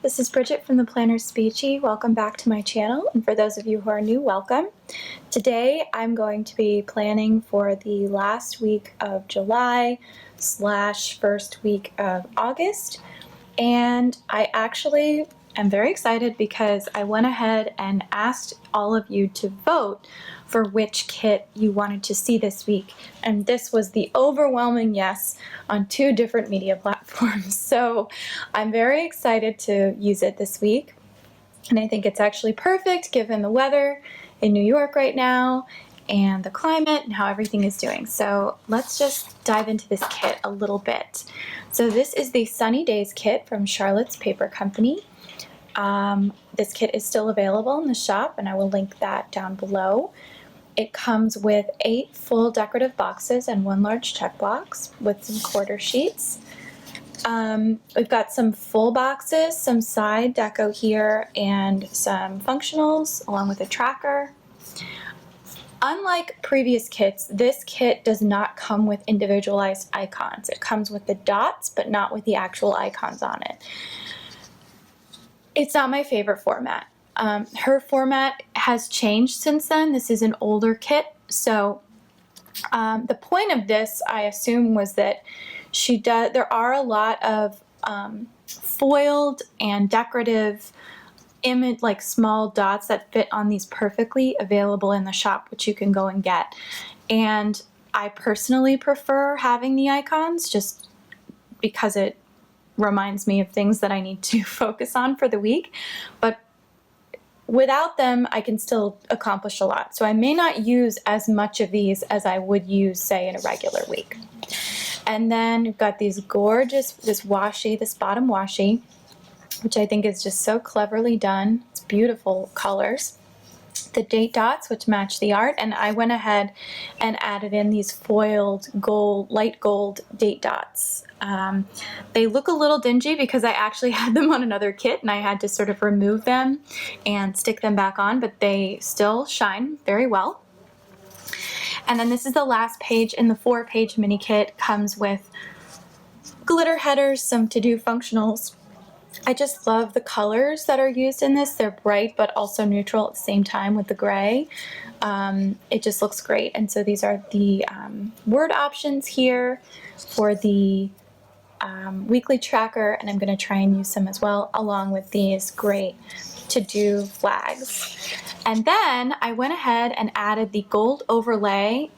This is Bridget from the PlannerSpeechie. Welcome back to my channel, and for those of you who are new, welcome. Today I'm going to be planning for the last week of July / first week of August, and I actually am very excited because I went ahead and asked all of you to vote for which kit you wanted to see this week, and this was the overwhelming yes on 2 different media platforms. So I'm very excited to use it this week, and I think it's actually perfect given the weather in New York right now and the climate and how everything is doing. So let's just dive into this kit a little bit. So this is the Sunny Days kit from Charlotte's Paper Company. This kit is still available in the shop, and I will link that down below. It comes with 8 full decorative boxes and 1 large check box with some quarter sheets. We've got some full boxes, some side deco here, and some functionals along with a tracker. Unlike previous kits, this kit does not come with individualized icons. It comes with the dots, but not with the actual icons on it. It's not my favorite format. Her format has changed since then. This is an older kit, so the point of this, I assume, was that there are a lot of foiled and decorative image, like small dots that fit on these perfectly, available in the shop, which you can go and get. And I personally prefer having the icons just because it reminds me of things that I need to focus on for the week. But without them, I can still accomplish a lot. So I may not use as much of these as I would use, say, in a regular week. And then we've got these gorgeous, this bottom washi, which I think is just so cleverly done. It's beautiful colors. The date dots, which match the art, and I went ahead and added in these foiled gold, light gold date dots. They look a little dingy because I actually had them on another kit and I had to sort of remove them and stick them back on, but they still shine very well. And then this is the last page in the 4-page mini kit. Comes with glitter headers, some to-do functionals. I just love the colors that are used in this. They're bright but also neutral at the same time with the gray. It just looks great. And so these are the word options here for the weekly tracker, and I'm going to try and use some as well, along with these great to-do flags. And then I went ahead and added the gold overlay.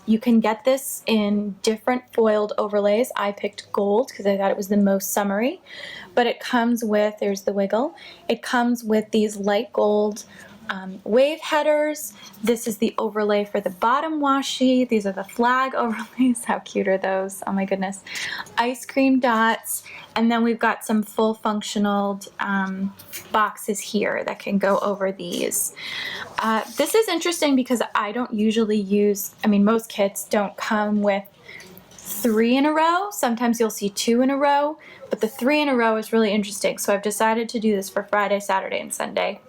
You can get this in different foiled overlays. I picked gold because I thought it was the most summery, but it comes with, there's the wiggle, it comes with these light gold wave headers. This is the overlay for the bottom washi. These are the flag overlays. How cute are those? Oh my goodness. Ice cream dots. And then we've got some full functional boxes here that can go over these. This is interesting because I don't usually use, most kits don't come with 3 in a row. Sometimes you'll see 2 in a row, but the 3 in a row is really interesting. So I've decided to do this for Friday, Saturday, and Sunday,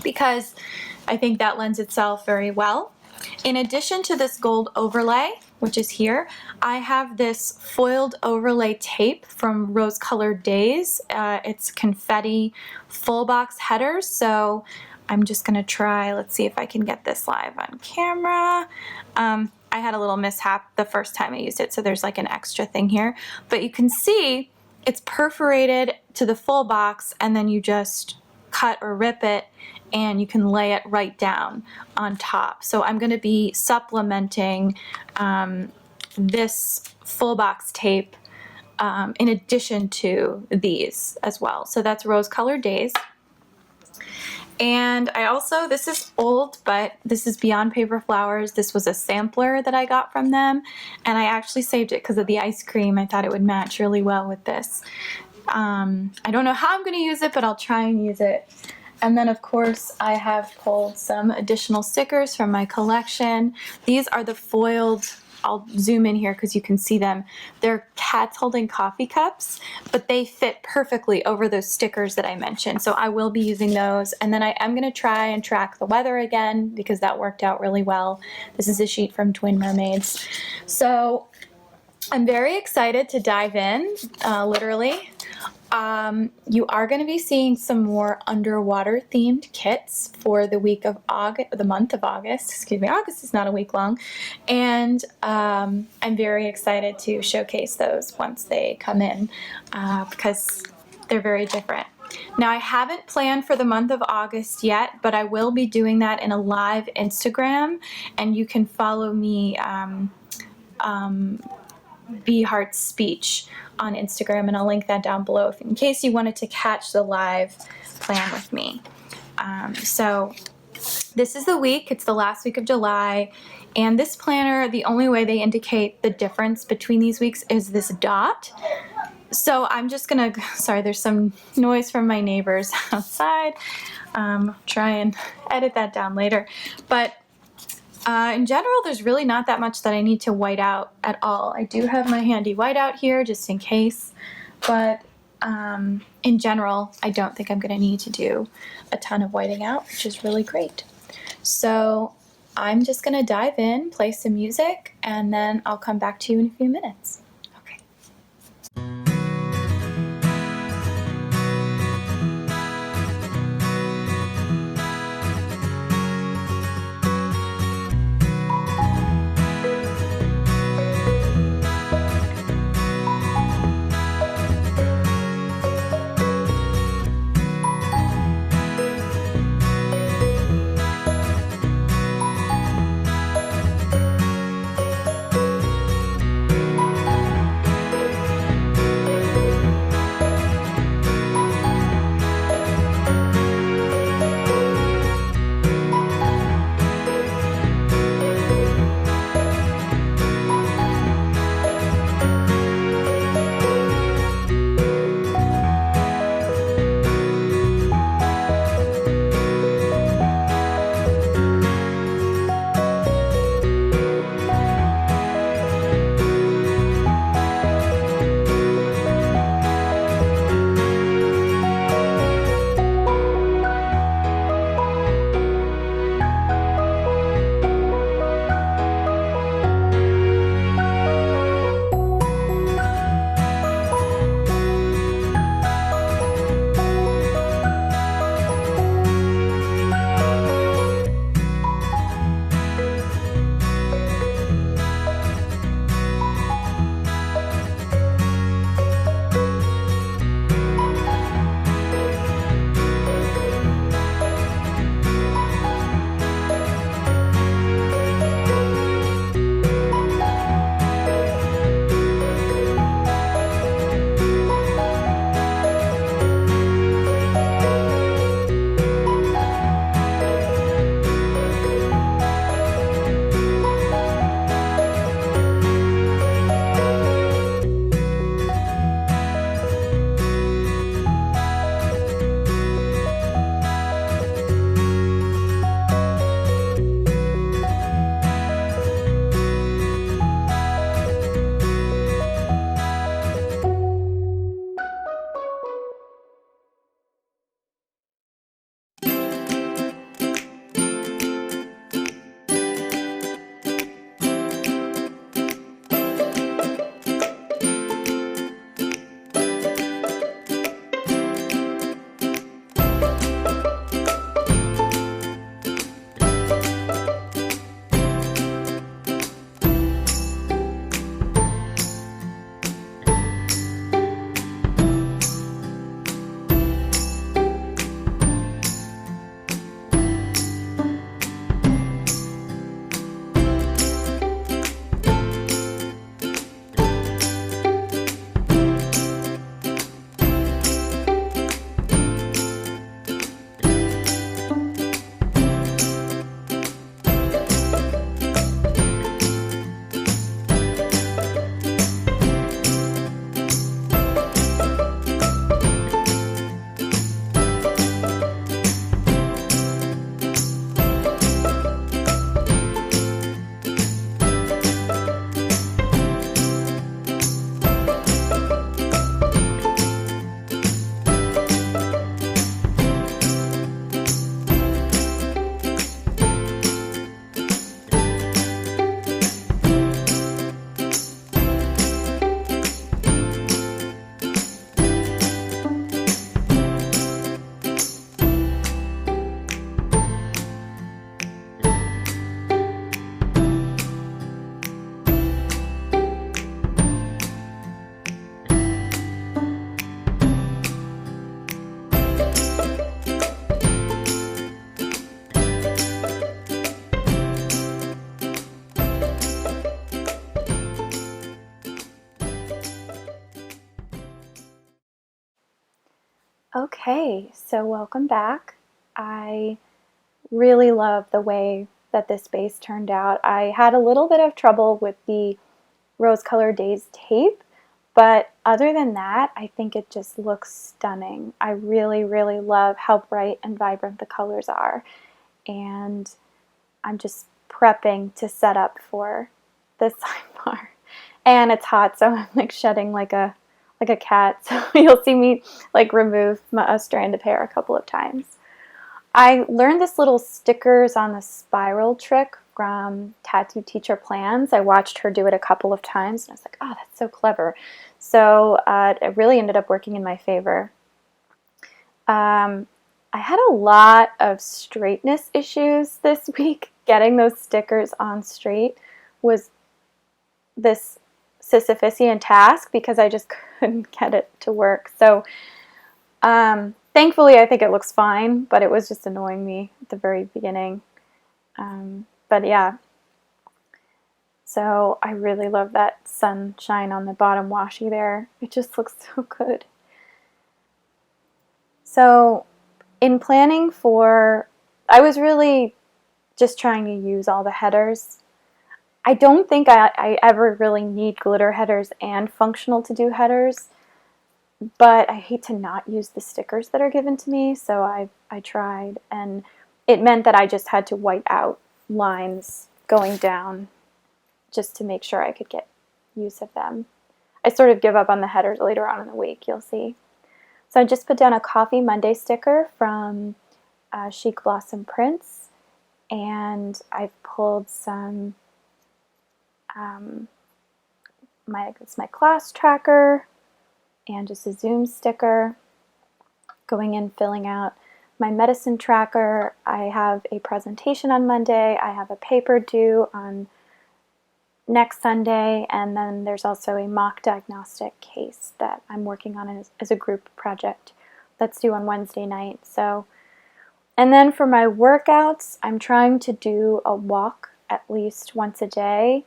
because I think that lends itself very well. In addition to this gold overlay, which is here, I have this foiled overlay tape from Rose Colored Days. It's confetti full box headers, so I'm just gonna try, let's see if I can get this live on camera. I had a little mishap the first time I used it, so there's like an extra thing here, but you can see it's perforated to the full box, and then you just cut or rip it and you can lay it right down on top. So I'm going to be supplementing this full box tape in addition to these as well. So that's Rose Colored Days. And I also, this is old, but this is Beyond Paper Flowers. This was a sampler that I got from them, and I actually saved it because of the ice cream. I thought it would match really well with this. I don't know how I'm going to use it, but I'll try and use it. And then, of course, I have pulled some additional stickers from my collection. These are the foiled, I'll zoom in here because you can see them. They're cats holding coffee cups, but they fit perfectly over those stickers that I mentioned. So I will be using those. And then I am going to try and track the weather again because that worked out really well. This is a sheet from Twin Mermaids. So I'm very excited to dive in, literally. You are going to be seeing some more underwater themed kits for the week of August, the month of August. Excuse me, August is not a week long, and I'm very excited to showcase those once they come in because they're very different. Now, I haven't planned for the month of August yet, but I will be doing that in a live Instagram, and you can follow me, Be Heart Speech on Instagram, and I'll link that down below in case you wanted to catch the live plan with me. So this is the week, it's the last week of July, and this planner, the only way they indicate the difference between these weeks is this dot. So I'm just gonna, sorry, there's some noise from my neighbors outside. Try and edit that down later. But in general, there's really not that much that I need to white out at all. I do have my handy whiteout here just in case, but in general, I don't think I'm gonna need to do a ton of whiting out, which is really great. So I'm just gonna dive in, play some music, and then I'll come back to you in a few minutes. Okay, so welcome back. I really love the way that this base turned out. I had a little bit of trouble with the Rose Color Days tape, but other than that, I think it just looks stunning. I really, really love how bright and vibrant the colors are, and I'm just prepping to set up for this sidebar. And it's hot, so I'm like shedding like a cat. So you'll see me like remove a strand of hair a couple of times. I learned this little stickers on the spiral trick from Tattoo Teacher Plans. I watched her do it a couple of times, and I was like, oh, that's so clever. So it really ended up working in my favor. I had a lot of straightness issues this week. Getting those stickers on straight was this Sisyphusian task because I just couldn't get it to work. So thankfully I think it looks fine, but it was just annoying me at the very beginning. But yeah, so I really love that sunshine on the bottom washi there. It just looks so good. So in planning I was really just trying to use all the headers. I don't think I ever really need glitter headers and functional to do headers, but I hate to not use the stickers that are given to me, so I tried, and it meant that I just had to white out lines going down just to make sure I could get use of them. I sort of give up on the headers later on in the week, you'll see. So I just put down a Coffee Monday sticker from Chic Blossom Prints, and I've pulled some it's my class tracker and just a Zoom sticker. Going in, filling out my medicine tracker. I have a presentation on Monday. I have a paper due on next Sunday, and then there's also a mock diagnostic case that I'm working on as a group project that's due on Wednesday night. So, and then for my workouts, I'm trying to do a walk at least once a day,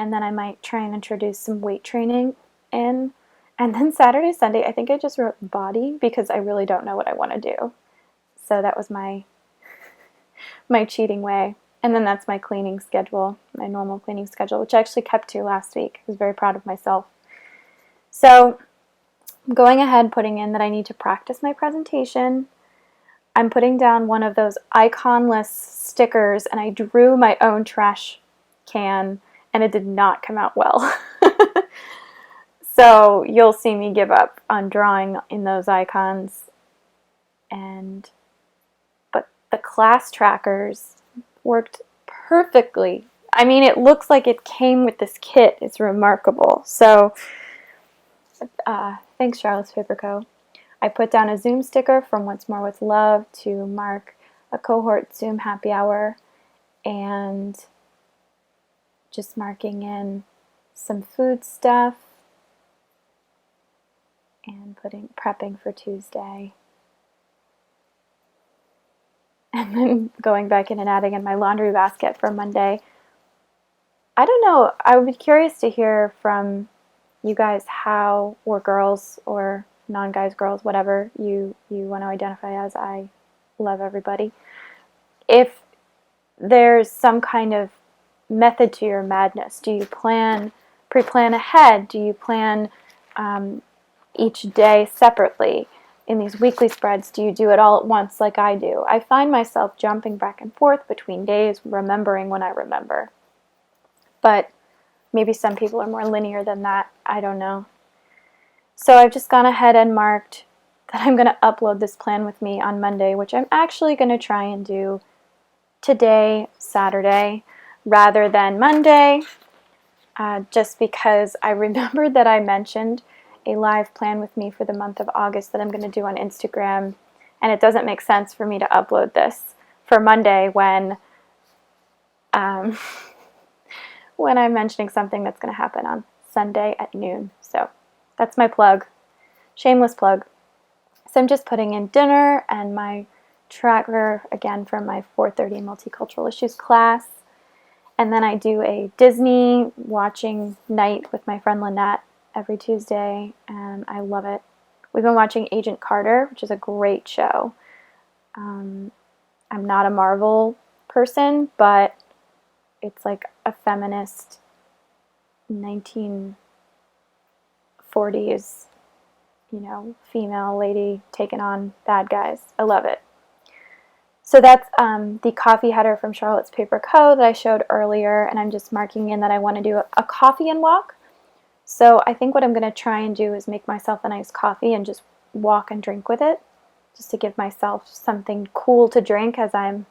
and then I might try and introduce some weight training in. And then Saturday, Sunday, I think I just wrote body because I really don't know what I want to do. So that was my cheating way. And then that's my cleaning schedule, my normal cleaning schedule, which I actually kept to last week. I was very proud of myself. So I'm going ahead putting in that I need to practice my presentation. I'm putting down one of those iconless stickers, and I drew my own trash can, and it did not come out well. So you'll see me give up on drawing in those icons. But the class trackers worked perfectly. I mean, it looks like it came with this kit. It's remarkable. So thanks, Charlotte's Paper Co. I put down a Zoom sticker from Once More with Love to mark a cohort Zoom happy hour, and just marking in some food stuff and prepping for Tuesday. And then going back in and adding in my laundry basket for Monday. I don't know, I would be curious to hear from you guys how, or girls, or non-guys, girls, whatever you want to identify as. I love everybody. If there's some kind of method to your madness. Do you pre-plan ahead? Do you plan each day separately? In these weekly spreads, do you do it all at once like I do? I find myself jumping back and forth between days, remembering when I remember. But maybe some people are more linear than that. I don't know. So I've just gone ahead and marked that I'm going to upload this plan with me on Monday, which I'm actually going to try and do today, Saturday, rather than Monday, just because I remembered that I mentioned a live plan with me for the month of August that I'm going to do on Instagram, and it doesn't make sense for me to upload this for Monday when when I'm mentioning something that's going to happen on Sunday at noon. So that's my plug, shameless plug. So I'm just putting in dinner and my tracker again from my 4:30 multicultural issues class, and then I do a Disney watching night with my friend Lynette every Tuesday, and I love it. We've been watching Agent Carter, which is a great show. I'm not a Marvel person, but it's like a feminist 1940s, female lady taking on bad guys. I love it. So that's the coffee header from Charlotte's Paper Co. that I showed earlier, and I'm just marking in that I want to do a coffee and walk. So I think what I'm going to try and do is make myself a nice coffee and just walk and drink with it, just to give myself something cool to drink as I'm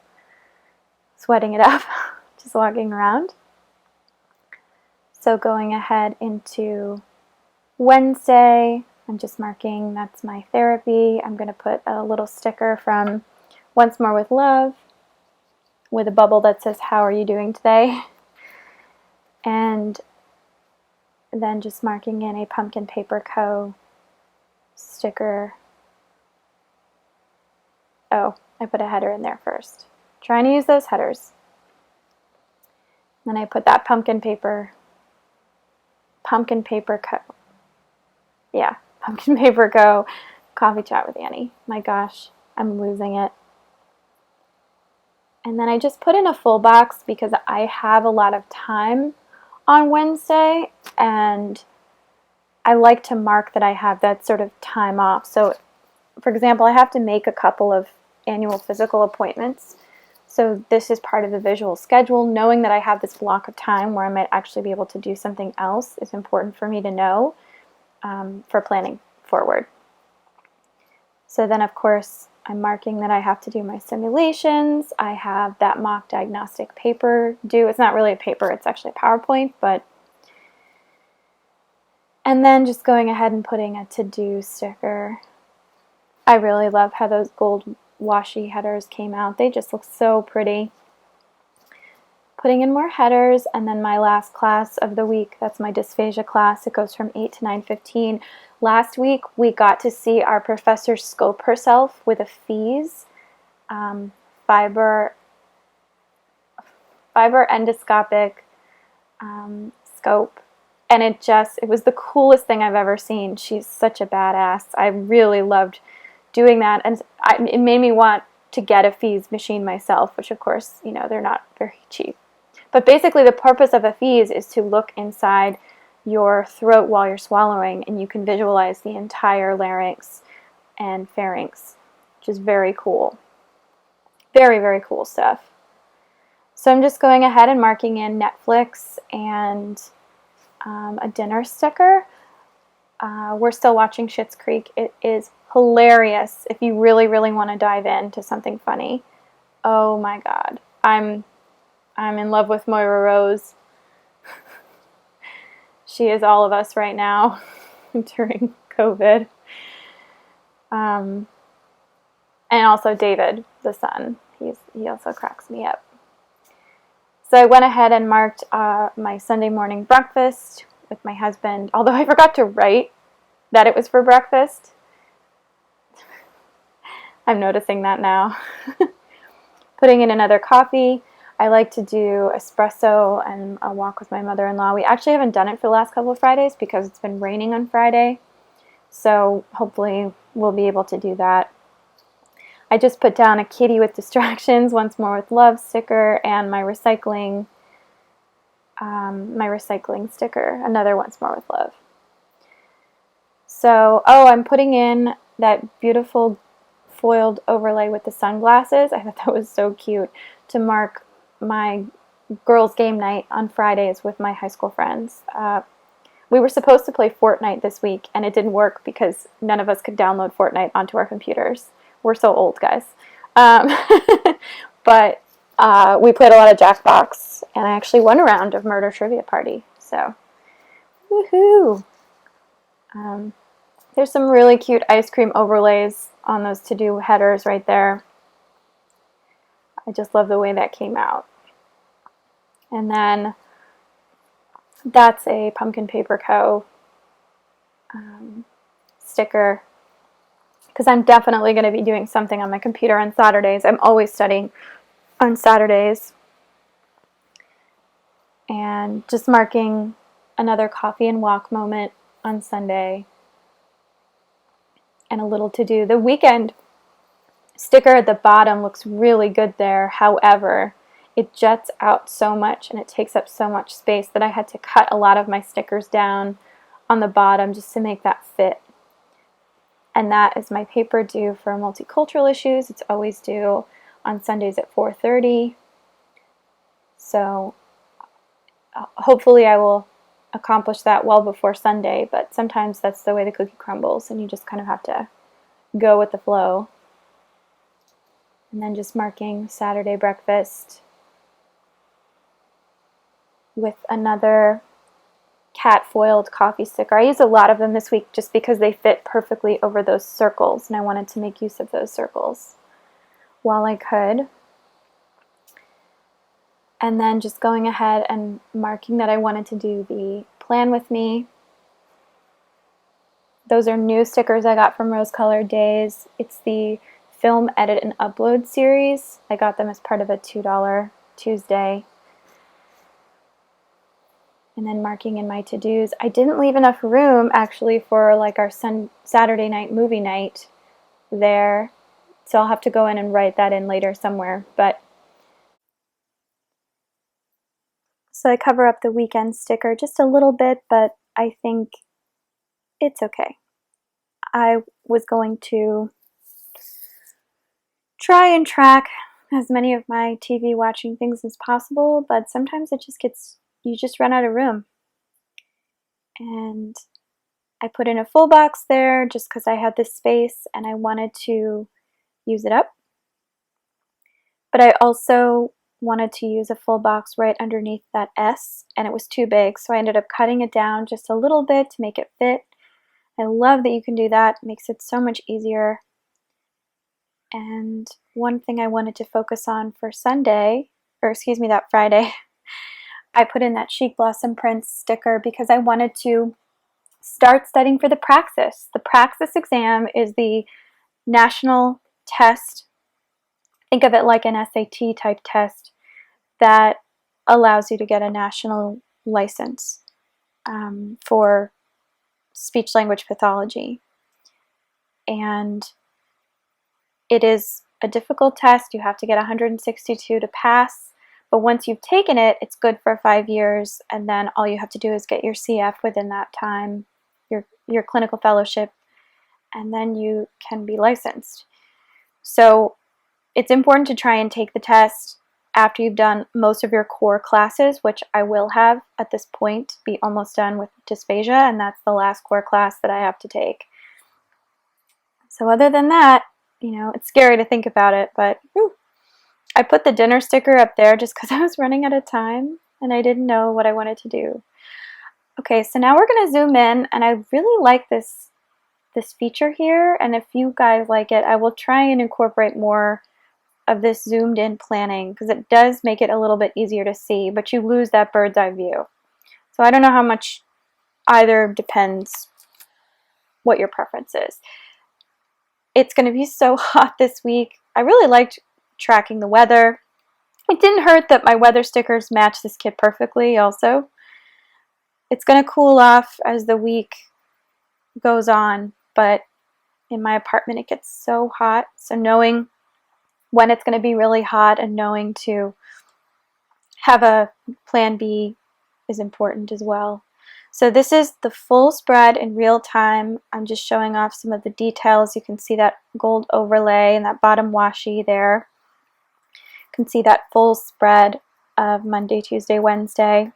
sweating it up, just walking around. So going ahead into Wednesday, I'm just marking that's my therapy. I'm going to put a little sticker from Once More with Love with a bubble that says, "How are you doing today?" And then just marking in a Pumpkin Paper Co. sticker. Oh, I put a header in there first. Trying to use those headers. Then I put that Pumpkin Paper Co. Yeah, Pumpkin Paper Co. Coffee Chat with Annie. My gosh, I'm losing it. And then I just put in a full box because I have a lot of time on Wednesday, and I like to mark that I have that sort of time off. So, for example, I have to make a couple of annual physical appointments. So this is part of the visual schedule. Knowing that I have this block of time where I might actually be able to do something else is important for me to know for planning forward. So then, of course, I'm marking that I have to do my simulations. I have that mock diagnostic paper due. It's not really a paper, it's actually a PowerPoint, but... And then just going ahead and putting a to-do sticker. I really love how those gold washi headers came out. They just look so pretty. Putting in more headers, and then my last class of the week, that's my dysphagia class. It goes from 8 to 9:15. Last week, we got to see our professor scope herself with a FEES, fiber endoscopic scope. And it was the coolest thing I've ever seen. She's such a badass. I really loved doing that. And it made me want to get a FEES machine myself, which of course, they're not very cheap. But basically the purpose of a FEES is to look inside your throat while you're swallowing, and you can visualize the entire larynx and pharynx, which is very cool. Very, very cool stuff. So I'm just going ahead and marking in Netflix and a dinner sticker. We're still watching Schitt's Creek. It is hilarious if you really, really want to dive into something funny. Oh my God. I'm in love with Moira Rose. She is all of us right now during COVID. And also David, the son. He also cracks me up. So I went ahead and marked my Sunday morning breakfast with my husband, although I forgot to write that it was for breakfast. I'm noticing that now. Putting in another coffee. I like to do espresso and a walk with my mother-in-law. We actually haven't done it for the last couple of Fridays because it's been raining on Friday. So hopefully we'll be able to do that. I just put down a kitty with distractions, Once More with Love sticker, and my recycling sticker, another Once More with Love. So, I'm putting in that beautiful foiled overlay with the sunglasses. I thought that was so cute to mark my girls' game night on Fridays with my high school friends. We were supposed to play Fortnite this week, and it didn't work because none of us could download Fortnite onto our computers. We're so old, guys. But we played a lot of Jackbox, and I actually won a round of Murder Trivia Party. So, woohoo! There's some really cute ice cream overlays on those to-do headers right there. I just love the way that came out. And then that's a Pumpkin Paper Co. Sticker, because I'm definitely going to be doing something on my computer on Saturdays. I'm always studying on Saturdays. And just marking another coffee and walk moment on Sunday. and a little to do. The weekend sticker at the bottom looks really good there. However, it juts out so much and it takes up so much space that I had to cut a lot of my stickers down on the bottom just to make that fit. And that is my paper due for multicultural issues. It's always due on Sundays at 4:30. So hopefully I will accomplish that well before Sunday, but sometimes that's the way the cookie crumbles and you just kind of have to go with the flow. And then just marking Saturday breakfast with another cat foiled coffee sticker. I used a lot of them this week just because they fit perfectly over those circles, and I wanted to make use of those circles while I could. And then just going ahead and marking that I wanted to do the Plan With Me. Those are new stickers I got from Rose Colored Days. It's the Film, Edit, and Upload series. I got them as part of a $2 Tuesday. And then marking in my to-dos. I didn't leave enough room actually for like our Saturday night movie night there. So I'll have to go in and write that in later somewhere. But so I cover up the weekend sticker just a little bit, but I think it's okay. I was going to try and track as many of my TV watching things as possible, but sometimes it just you just run out of room. And I put in a full box there just because I had this space and I wanted to use it up. But I also wanted to use a full box right underneath that S, and it was too big, so I ended up cutting it down just a little bit to make it fit. I love that you can do that. It makes it so much easier. And one thing I wanted to focus on for Sunday, or excuse me, that Friday, I put in that Chic Blossom Prince sticker because I wanted to start studying for the Praxis. The Praxis exam is the national test. Think of it like an SAT type test that allows you to get a national license for speech language pathology. And it is a difficult test. You have to get 162 to pass. But once you've taken it, it's good for 5 years, and then all you have to do is get your CF within that time, your clinical fellowship, and then you can be licensed. So it's important to try and take the test after you've done most of your core classes, which I will have at this point, be almost done with dysphagia, and that's the last core class that I have to take. So other than that, you know, it's scary to think about it, but whew, I put the dinner sticker up there just because I was running out of time and I didn't know what I wanted to do. Okay, so now we're going to zoom in, and I really like this feature here, and if you guys like it, I will try and incorporate more of this zoomed in planning because it does make it a little bit easier to see, but you lose that bird's eye view. So I don't know how much, either depends what your preference is. It's going to be so hot this week. I really liked tracking the weather. It didn't hurt that my weather stickers match this kit perfectly also. It's going to cool off as the week goes on, but in my apartment it gets so hot. So knowing when it's going to be really hot and knowing to have a plan B is important as well. So this is the full spread in real time. I'm just showing off some of the details. You can see that gold overlay and that bottom washi there. You can see that full spread of Monday, Tuesday, Wednesday,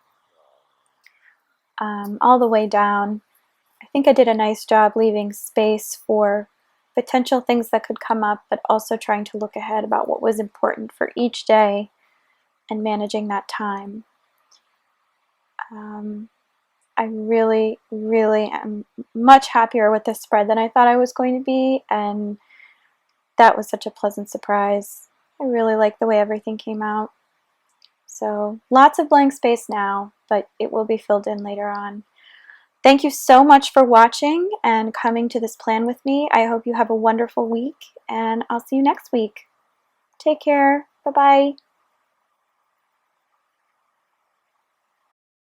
all the way down. I think I did a nice job leaving space for potential things that could come up, but also trying to look ahead about what was important for each day and managing that time. I really, really am much happier with this spread than I thought I was going to be, and that was such a pleasant surprise. I really like the way everything came out. So lots of blank space now, but it will be filled in later on. Thank you so much for watching and coming to this plan with me. I hope you have a wonderful week, and I'll see you next week. Take care. Bye-bye.